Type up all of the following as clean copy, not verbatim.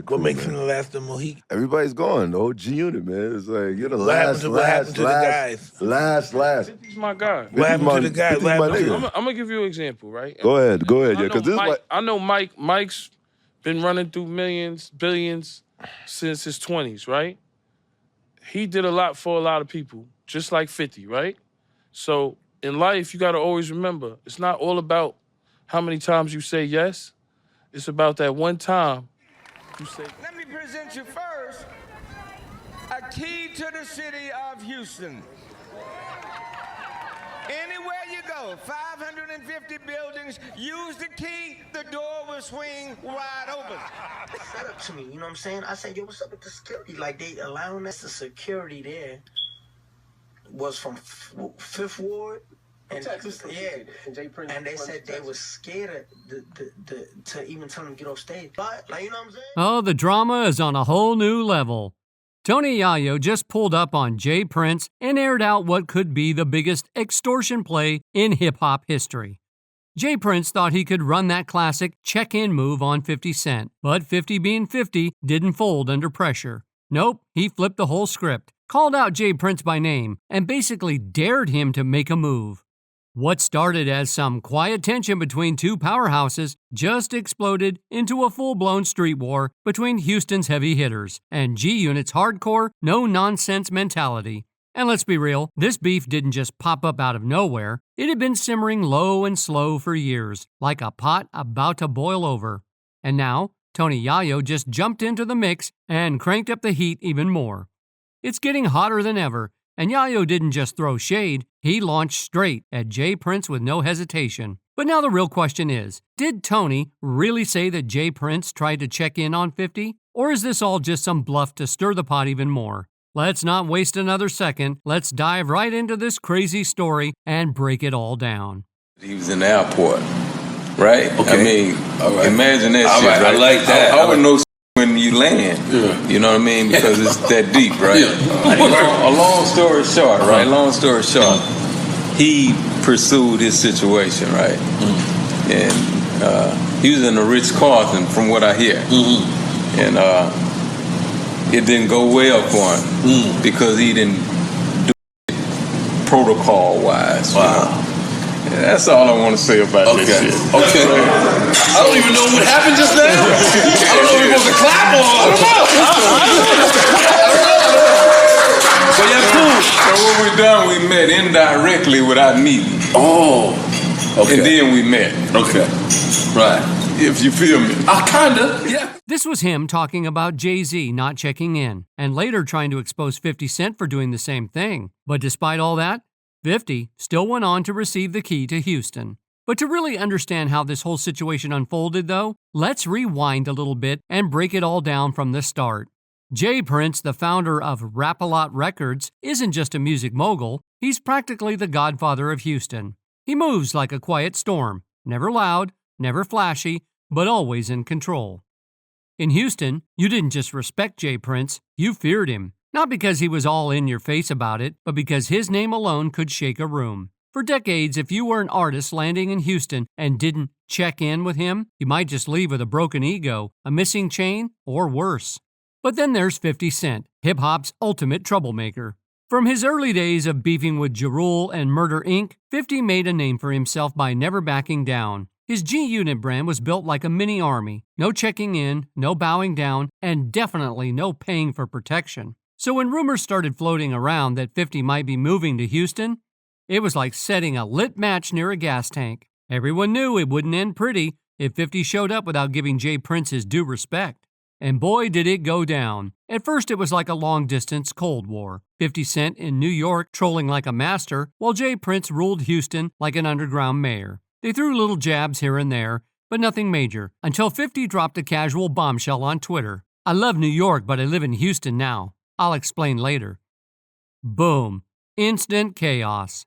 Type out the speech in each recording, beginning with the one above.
the crew, What makes man. him the last of the Mohican? Everybody's gone. The whole G Unit, man. It's like you're the What happened last, to the guys? last. 50's my guy. What happened to the guys? 50's What my happened to nigga. I'm gonna give you an example, right? Go ahead, yeah, I know because this is Mike, what I know Mike's been running through millions, billions since his 20s, right? He did a lot for a lot of people, just like 50, right? So in life, you gotta always remember, it's not all about how many times you say yes. It's about that one time you say. Let me present you first a key to the city of Houston. Anywhere you go, 550 buildings, use the key, the door will swing wide open. Set up to me, you know what I'm saying? I said, yo, what's up with the security? Like, they allowing us the security there was from Fifth Ward. And, yeah, and they said they was scared of to even tell them to get off stage. But, like, you know what I'm saying? Oh, the drama is on a whole new level. Tony Yayo just pulled up on Jay Prince and aired out what could be the biggest extortion play in hip-hop history. Jay Prince thought he could run that classic check-in move on 50 Cent, but 50 being 50 didn't fold under pressure. Nope, he flipped the whole script, called out Jay Prince by name, and basically dared him to make a move. What started as some quiet tension between two powerhouses just exploded into a full-blown street war between Houston's heavy hitters and G-Unit's hardcore, no-nonsense mentality. And let's be real, this beef didn't just pop up out of nowhere. It had been simmering low and slow for years, like a pot about to boil over. And now, Tony Yayo just jumped into the mix and cranked up the heat even more. It's getting hotter than ever, and Yayo didn't just throw shade, he launched straight at Jay Prince with no hesitation. But now the real question is, did Tony really say that Jay Prince tried to check in on 50? Or is this all just some bluff to stir the pot even more? Let's not waste another second. Let's dive right into this crazy story and break it all down. He was in the airport, right? Okay. I mean, imagine that shit, right. right? I like that. I would know when you land, you know what I mean? Because it's that deep, right? A long story short, right? Long story short, he pursued his situation, right? And he was in the Ritz-Carlton, from what I hear. And it didn't go well for him because he didn't do it protocol-wise. Wow. Yeah, that's all I want to say about this shit. Okay. I don't even know what happened just now. I don't know if it was a clap or I don't know. So yeah, cool. So when we're done, we met indirectly without meeting. Oh. Okay. And then we met. Okay. Right. If you feel me. Kinda, yeah. This was him talking about Jay-Z not checking in, and later trying to expose 50 Cent for doing the same thing. But despite all that, 50 still went on to receive the key to Houston. But to really understand how this whole situation unfolded, though, let's rewind a little bit and break it all down from the start. Jay Prince, the founder of Rap-A-Lot Records, isn't just a music mogul, he's practically the godfather of Houston. He moves like a quiet storm, never loud, never flashy, but always in control. In Houston, you didn't just respect Jay Prince, you feared him. Not because he was all in your face about it, but because his name alone could shake a room. For decades, if you were an artist landing in Houston and didn't check in with him, you might just leave with a broken ego, a missing chain, or worse. But then there's 50 Cent, hip-hop's ultimate troublemaker. From his early days of beefing with Ja Rule and Murder Inc., 50 made a name for himself by never backing down. His G-Unit brand was built like a mini army. No checking in, no bowing down, and definitely no paying for protection. So when rumors started floating around that 50 might be moving to Houston, it was like setting a lit match near a gas tank. Everyone knew it wouldn't end pretty if 50 showed up without giving Jay Prince his due respect. And boy, did it go down. At first, it was like a long-distance Cold War. 50 Cent in New York trolling like a master, while Jay Prince ruled Houston like an underground mayor. They threw little jabs here and there, but nothing major, until 50 dropped a casual bombshell on Twitter. I love New York, but I live in Houston now. I'll explain later. Boom. Instant chaos.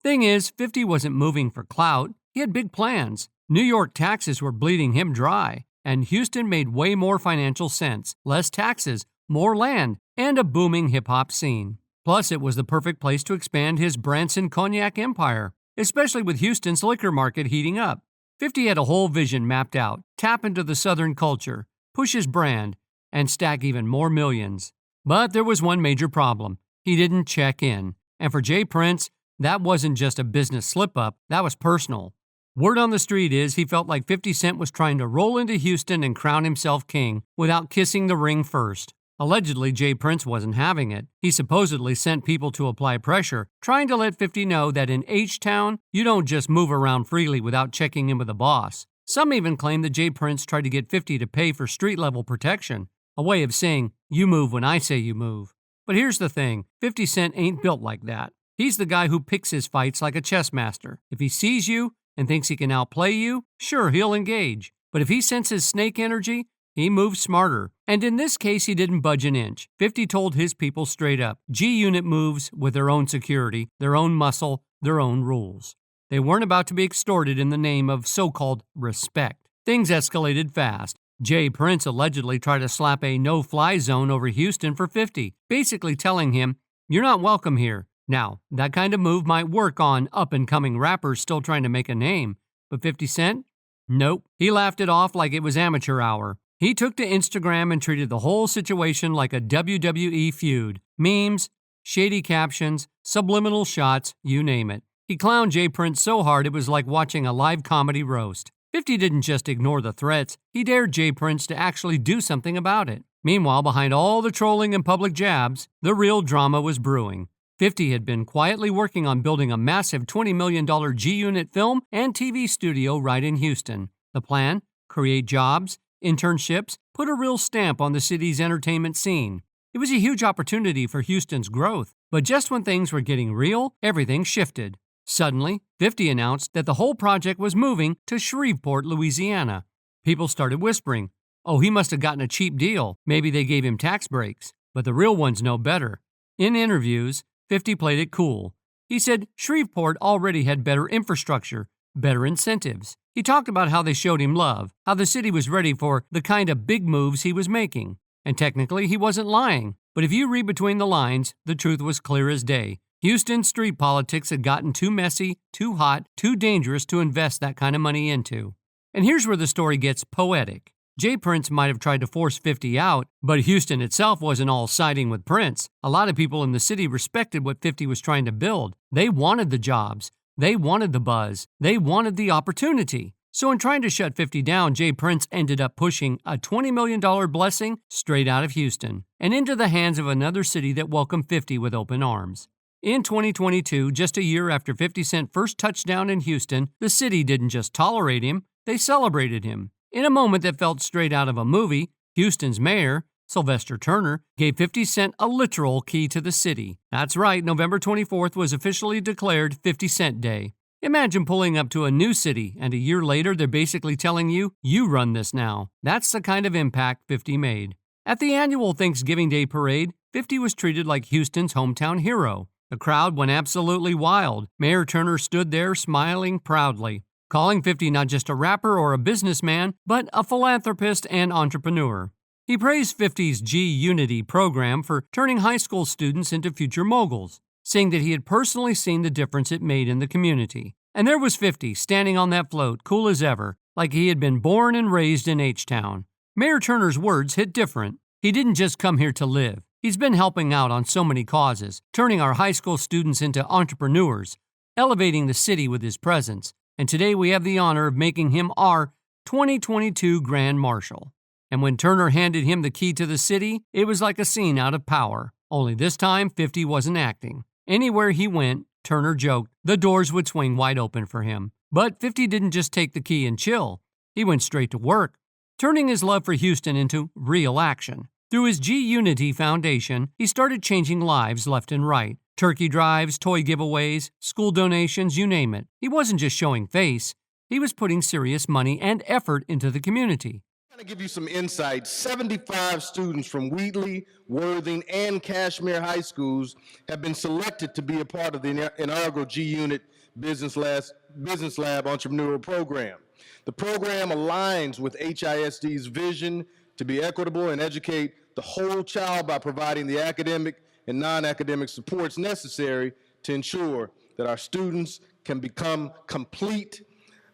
Thing is, 50 wasn't moving for clout. He had big plans. New York taxes were bleeding him dry, and Houston made way more financial sense. Less taxes, more land, and a booming hip-hop scene. Plus, it was the perfect place to expand his Branson cognac empire, especially with Houston's liquor market heating up. 50 had a whole vision mapped out, tap into the Southern culture, push his brand, and stack even more millions. But there was one major problem. He didn't check in. And for Jay Prince, that wasn't just a business slip-up, that was personal. Word on the street is he felt like 50 Cent was trying to roll into Houston and crown himself king without kissing the ring first. Allegedly, Jay Prince wasn't having it. He supposedly sent people to apply pressure, trying to let 50 know that in H-Town, you don't just move around freely without checking in with the boss. Some even claim that Jay Prince tried to get 50 to pay for street-level protection, a way of saying, you move when I say you move. But here's the thing, 50 Cent ain't built like that. He's the guy who picks his fights like a chess master. If he sees you and thinks he can outplay you, sure, he'll engage. But if he senses snake energy, he moves smarter. And in this case, he didn't budge an inch. 50 told his people straight up, G-Unit moves with their own security, their own muscle, their own rules. They weren't about to be extorted in the name of so-called respect. Things escalated fast. Jay Prince allegedly tried to slap a no-fly zone over Houston for 50, basically telling him, you're not welcome here. Now, that kind of move might work on up-and-coming rappers still trying to make a name, but 50 Cent? Nope. He laughed it off like it was amateur hour. He took to Instagram and treated the whole situation like a WWE feud. Memes, shady captions, subliminal shots, you name it. He clowned Jay Prince so hard it was like watching a live comedy roast. 50 didn't just ignore the threats, he dared Jay Prince to actually do something about it. Meanwhile, behind all the trolling and public jabs, the real drama was brewing. 50 had been quietly working on building a massive $20 million G-Unit film and TV studio right in Houston. The plan? Create jobs, internships, put a real stamp on the city's entertainment scene. It was a huge opportunity for Houston's growth, but just when things were getting real, everything shifted. Suddenly, 50 announced that the whole project was moving to Shreveport, Louisiana. People started whispering, oh, he must have gotten a cheap deal. Maybe they gave him tax breaks. But the real ones know better. In interviews, 50 played it cool. He said Shreveport already had better infrastructure, better incentives. He talked about how they showed him love, how the city was ready for the kind of big moves he was making. And technically, he wasn't lying. But if you read between the lines, the truth was clear as day. Houston's street politics had gotten too messy, too hot, too dangerous to invest that kind of money into. And here's where the story gets poetic. Jay Prince might have tried to force 50 out, but Houston itself wasn't all siding with Prince. A lot of people in the city respected what 50 was trying to build. They wanted the jobs. They wanted the buzz. They wanted the opportunity. So in trying to shut 50 down, Jay Prince ended up pushing a $20 million blessing straight out of Houston and into the hands of another city that welcomed 50 with open arms. In 2022, just a year after 50 Cent first touchdown in Houston, the city didn't just tolerate him, they celebrated him. In a moment that felt straight out of a movie, Houston's mayor, Sylvester Turner, gave 50 Cent a literal key to the city. That's right, November 24th was officially declared 50 Cent Day. Imagine pulling up to a new city, and a year later they're basically telling you, you run this now. That's the kind of impact 50 made. At the annual Thanksgiving Day parade, 50 was treated like Houston's hometown hero. The crowd went absolutely wild. Mayor Turner stood there smiling proudly, calling 50 not just a rapper or a businessman, but a philanthropist and entrepreneur. He praised 50's G-Unity program for turning high school students into future moguls, saying that he had personally seen the difference it made in the community. And there was 50 standing on that float, cool as ever, like he had been born and raised in H-Town. Mayor Turner's words hit different. He didn't just come here to live. He's been helping out on so many causes, turning our high school students into entrepreneurs, elevating the city with his presence, and today we have the honor of making him our 2022 Grand Marshal. And when Turner handed him the key to the city, it was like a scene out of Power. Only this time, 50 wasn't acting. Anywhere he went, Turner joked, the doors would swing wide open for him. But 50 didn't just take the key and chill. He went straight to work, turning his love for Houston into real action. Through his G-Unity Foundation, he started changing lives left and right. Turkey drives, toy giveaways, school donations, you name it. He wasn't just showing face. He was putting serious money and effort into the community. I'm going to give you some insight. 75 students from Wheatley, Worthing, and Kashmere High Schools have been selected to be a part of the inaugural G-Unit Business Lab Entrepreneurial Program. The program aligns with HISD's vision to be equitable and educate the whole child by providing the academic and non-academic supports necessary to ensure that our students can become complete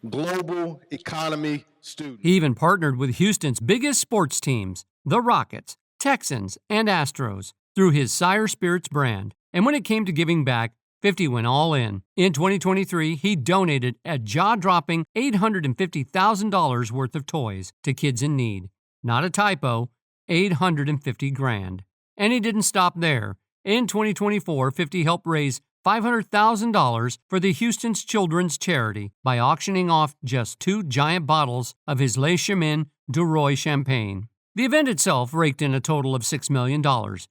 global economy students. He even partnered with Houston's biggest sports teams, the Rockets, Texans, and Astros through his Sire Spirits brand. And when it came to giving back, 50 went all in. In 2023, he donated a jaw-dropping $850,000 worth of toys to kids in need. Not a typo, $850,000. And he didn't stop there. In 2024, 50 helped raise $500,000 for the Houston's Children's Charity by auctioning off just 2 giant bottles of his Le Chemin du Roi champagne. The event itself raked in a total of $6 million,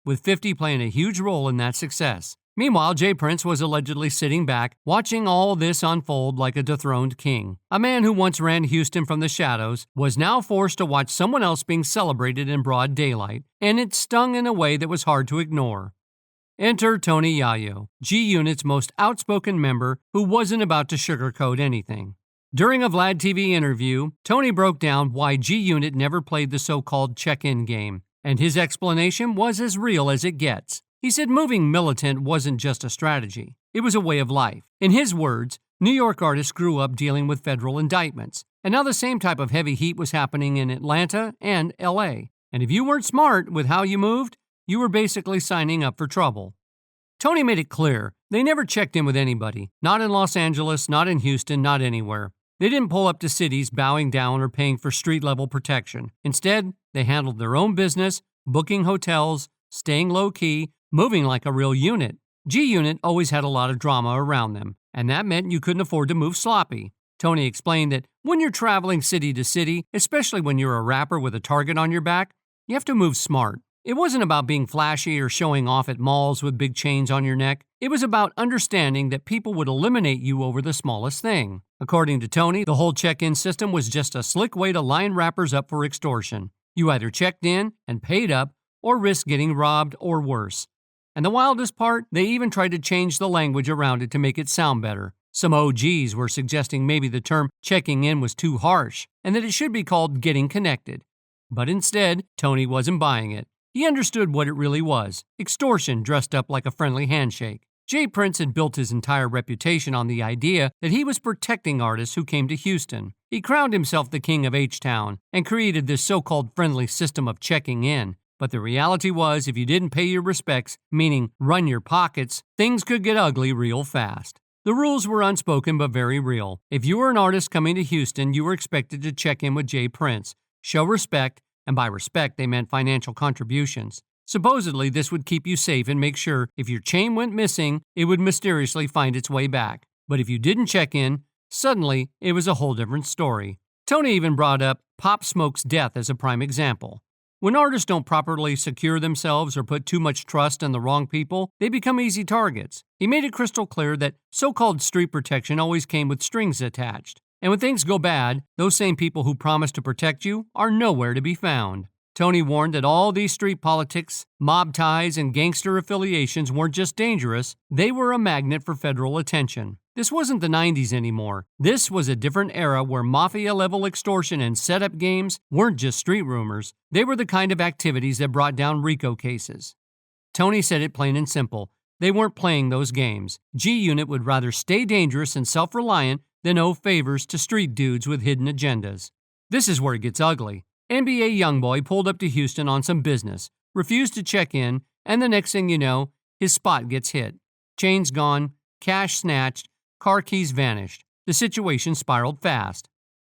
with 50 playing a huge role in that success. Meanwhile, Jay Prince was allegedly sitting back, watching all this unfold like a dethroned king. A man who once ran Houston from the shadows was now forced to watch someone else being celebrated in broad daylight, and it stung in a way that was hard to ignore. Enter Tony Yayo, G-Unit's most outspoken member who wasn't about to sugarcoat anything. During a Vlad TV interview, Tony broke down why G-Unit never played the so-called check-in game, and his explanation was as real as it gets. He said moving militant wasn't just a strategy, it was a way of life. In his words, New York artists grew up dealing with federal indictments, and now the same type of heavy heat was happening in Atlanta and LA. And if you weren't smart with how you moved, you were basically signing up for trouble. Tony made it clear they never checked in with anybody, not in Los Angeles, not in Houston, not anywhere. They didn't pull up to cities bowing down or paying for street-level protection. Instead, they handled their own business, booking hotels, staying low-key, moving like a real unit. G-Unit always had a lot of drama around them, and that meant you couldn't afford to move sloppy. Tony explained that when you're traveling city to city, especially when you're a rapper with a target on your back, you have to move smart. It wasn't about being flashy or showing off at malls with big chains on your neck. It was about understanding that people would eliminate you over the smallest thing. According to Tony, the whole check-in system was just a slick way to line rappers up for extortion. You either checked in and paid up or risked getting robbed or worse. And the wildest part, they even tried to change the language around it to make it sound better. Some OGs were suggesting maybe the term checking in was too harsh and that it should be called getting connected. But instead, Tony wasn't buying it. He understood what it really was, extortion dressed up like a friendly handshake. Jay Prince had built his entire reputation on the idea that he was protecting artists who came to Houston. He crowned himself the king of H-Town and created this so-called friendly system of checking in. But the reality was, if you didn't pay your respects, meaning run your pockets, things could get ugly real fast. The rules were unspoken but very real. If you were an artist coming to Houston, you were expected to check in with Jay Prince, show respect, and by respect, they meant financial contributions. Supposedly, this would keep you safe and make sure if your chain went missing, it would mysteriously find its way back. But if you didn't check in, suddenly, it was a whole different story. Tony even brought up Pop Smoke's death as a prime example. When artists don't properly secure themselves or put too much trust in the wrong people, they become easy targets. He made it crystal clear that so-called street protection always came with strings attached. And when things go bad, those same people who promise to protect you are nowhere to be found. Tony warned that all these street politics, mob ties, and gangster affiliations weren't just dangerous, they were a magnet for federal attention. This wasn't the 90s anymore. This was a different era where mafia-level extortion and setup games weren't just street rumors. They were the kind of activities that brought down RICO cases. Tony said it plain and simple. They weren't playing those games. G-Unit would rather stay dangerous and self-reliant than owe favors to street dudes with hidden agendas. This is where it gets ugly. NBA YoungBoy pulled up to Houston on some business, refused to check in, and the next thing you know, his spot gets hit. Chains gone, cash snatched, car keys vanished. The situation spiraled fast.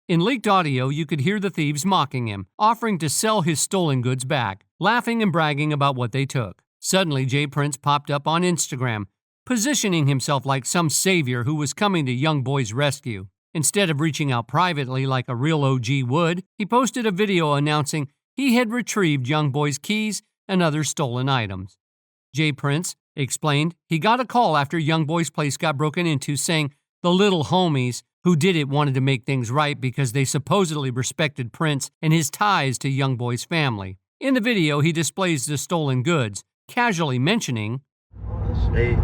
In leaked audio, you could hear the thieves mocking him, offering to sell his stolen goods back, laughing and bragging about what they took. Suddenly, Jay Prince popped up on Instagram, positioning himself like some savior who was coming to YoungBoy's rescue. Instead of reaching out privately like a real OG would, he posted a video announcing he had retrieved YoungBoy's keys and other stolen items. Jay Prince explained he got a call after YoungBoy's place got broken into saying the little homies who did it wanted to make things right because they supposedly respected Prince and his ties to YoungBoy's family. In the video, he displays the stolen goods, casually mentioning, Hey,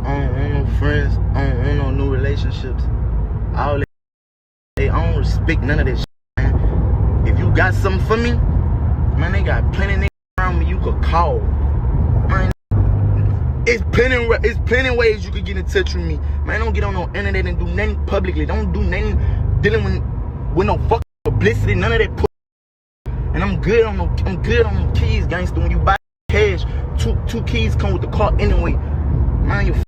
I don't want no friends, I don't want no new relationships. All that, hey, I don't respect none of that shit, man. If you got something for me, man, they got plenty of niggas around me you could call. Man, it's plenty ways you could get in touch with me. Man, don't get on no internet and do nothing publicly. Don't do nothing dealing with no fucking publicity, none of that And I'm good on them keys, gangster. When you buy cash, two keys come with the car anyway. Mind your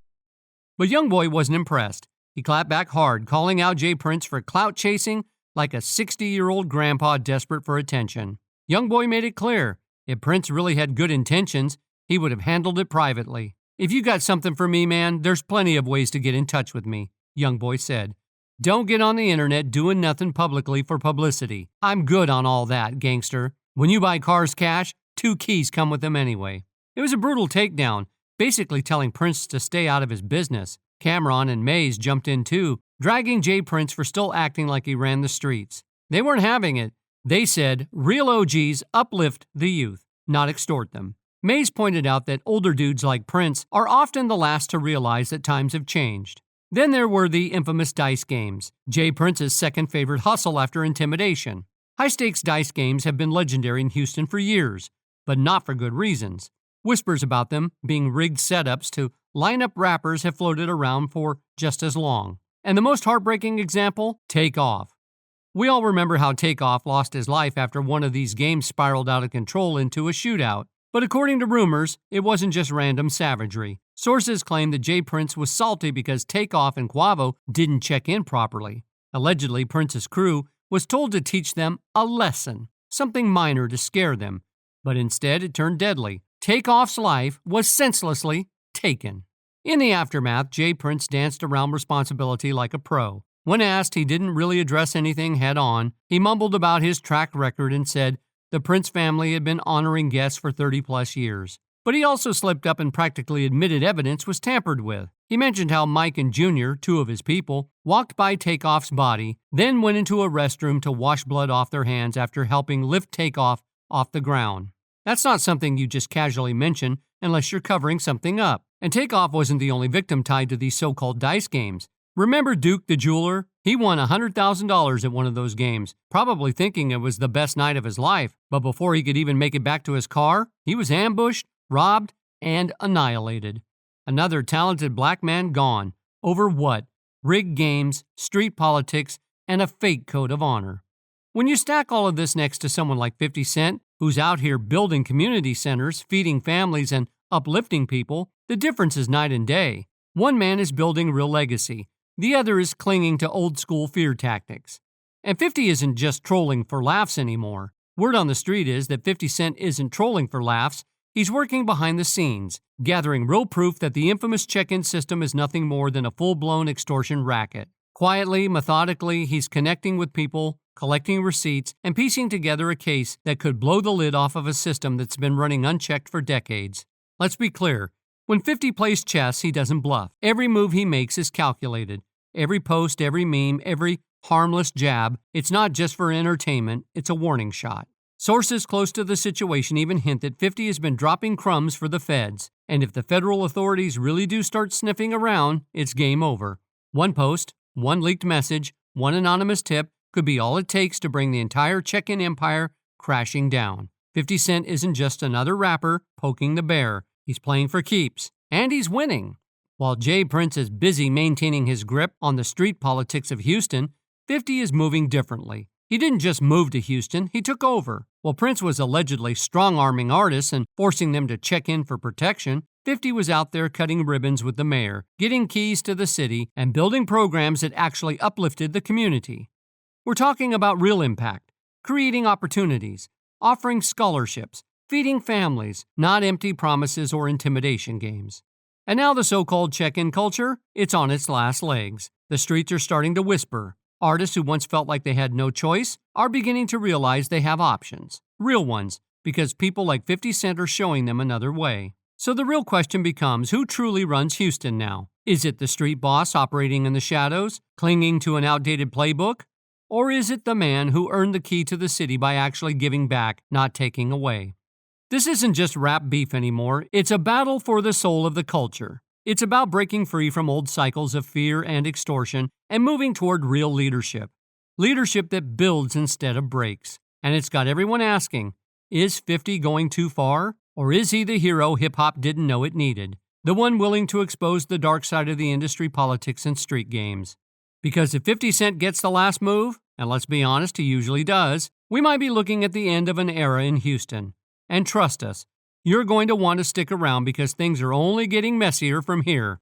But Youngboy wasn't impressed. He clapped back hard, calling out Jay Prince for clout chasing like a 60-year-old grandpa desperate for attention. Youngboy made it clear, if Prince really had good intentions, he would have handled it privately. "If you got something for me, man, there's plenty of ways to get in touch with me," Youngboy said. "Don't get on the internet doing nothing publicly for publicity. I'm good on all that, gangster. When you buy cars cash, 2 keys come with them anyway." It was a brutal takedown, basically telling Prince to stay out of his business. Cameron and Mays jumped in too, dragging Jay Prince for still acting like he ran the streets. They weren't having it. They said real OGs uplift the youth, not extort them. Mays pointed out that older dudes like Prince are often the last to realize that times have changed. Then there were the infamous dice games, Jay Prince's second favorite hustle after intimidation. High-stakes dice games have been legendary in Houston for years, but not for good reasons. Whispers about them being rigged setups to line up rappers have floated around for just as long. And the most heartbreaking example? Takeoff. We all remember how Takeoff lost his life after one of these games spiraled out of control into a shootout. But according to rumors, it wasn't just random savagery. Sources claim that Jay Prince was salty because Takeoff and Quavo didn't check in properly. Allegedly, Prince's crew was told to teach them a lesson, something minor to scare them. But instead, it turned deadly. Takeoff's life was senselessly taken. In the aftermath, Jay Prince danced around responsibility like a pro. When asked, he didn't really address anything head-on. He mumbled about his track record and said the Prince family had been honoring guests for 30-plus years. But he also slipped up and practically admitted evidence was tampered with. He mentioned how Mike and Junior, 2 of his people, walked by Takeoff's body, then went into a restroom to wash blood off their hands after helping lift Takeoff off the ground. That's not something you just casually mention unless you're covering something up. And Takeoff wasn't the only victim tied to these so-called dice games. Remember Duke the jeweler? He won $100,000 at one of those games, probably thinking it was the best night of his life. But before he could even make it back to his car, he was ambushed, robbed, and annihilated. Another talented black man gone. Over what? Rigged games, street politics, and a fake code of honor. When you stack all of this next to someone like 50 Cent, who's out here building community centers, feeding families, and uplifting people, the difference is night and day. One man is building real legacy. The other is clinging to old-school fear tactics. And 50 isn't just trolling for laughs anymore. Word on the street is that 50 Cent isn't trolling for laughs. He's working behind the scenes, gathering real proof that the infamous check-in system is nothing more than a full-blown extortion racket. Quietly, methodically, he's connecting with people, collecting receipts, and piecing together a case that could blow the lid off of a system that's been running unchecked for decades. Let's be clear. When 50 plays chess, he doesn't bluff. Every move he makes is calculated. Every post, every meme, every harmless jab, it's not just for entertainment, it's a warning shot. Sources close to the situation even hint that 50 has been dropping crumbs for the feds, and if the federal authorities really do start sniffing around, it's game over. One post, one leaked message, one anonymous tip could be all it takes to bring the entire check-in empire crashing down. 50 Cent isn't just another rapper poking the bear. He's playing for keeps, and he's winning. While Jay Prince is busy maintaining his grip on the street politics of Houston, 50 is moving differently. He didn't just move to Houston, he took over. While Prince was allegedly strong-arming artists and forcing them to check in for protection, 50 was out there cutting ribbons with the mayor, getting keys to the city, and building programs that actually uplifted the community. We're talking about real impact, creating opportunities, offering scholarships, feeding families, not empty promises or intimidation games. And now the so-called check-in culture, it's on its last legs. The streets are starting to whisper. Artists who once felt like they had no choice are beginning to realize they have options. Real ones, because people like 50 Cent are showing them another way. So the real question becomes, who truly runs Houston now? Is it the street boss operating in the shadows, clinging to an outdated playbook? Or is it the man who earned the key to the city by actually giving back, not taking away? This isn't just rap beef anymore, it's a battle for the soul of the culture. It's about breaking free from old cycles of fear and extortion and moving toward real leadership. Leadership that builds instead of breaks. And it's got everyone asking, is 50 going too far? Or is he the hero hip-hop didn't know it needed? The one willing to expose the dark side of the industry politics and street games? Because if 50 Cent gets the last move, and let's be honest, he usually does, we might be looking at the end of an era in Houston. And trust us, you're going to want to stick around because things are only getting messier from here.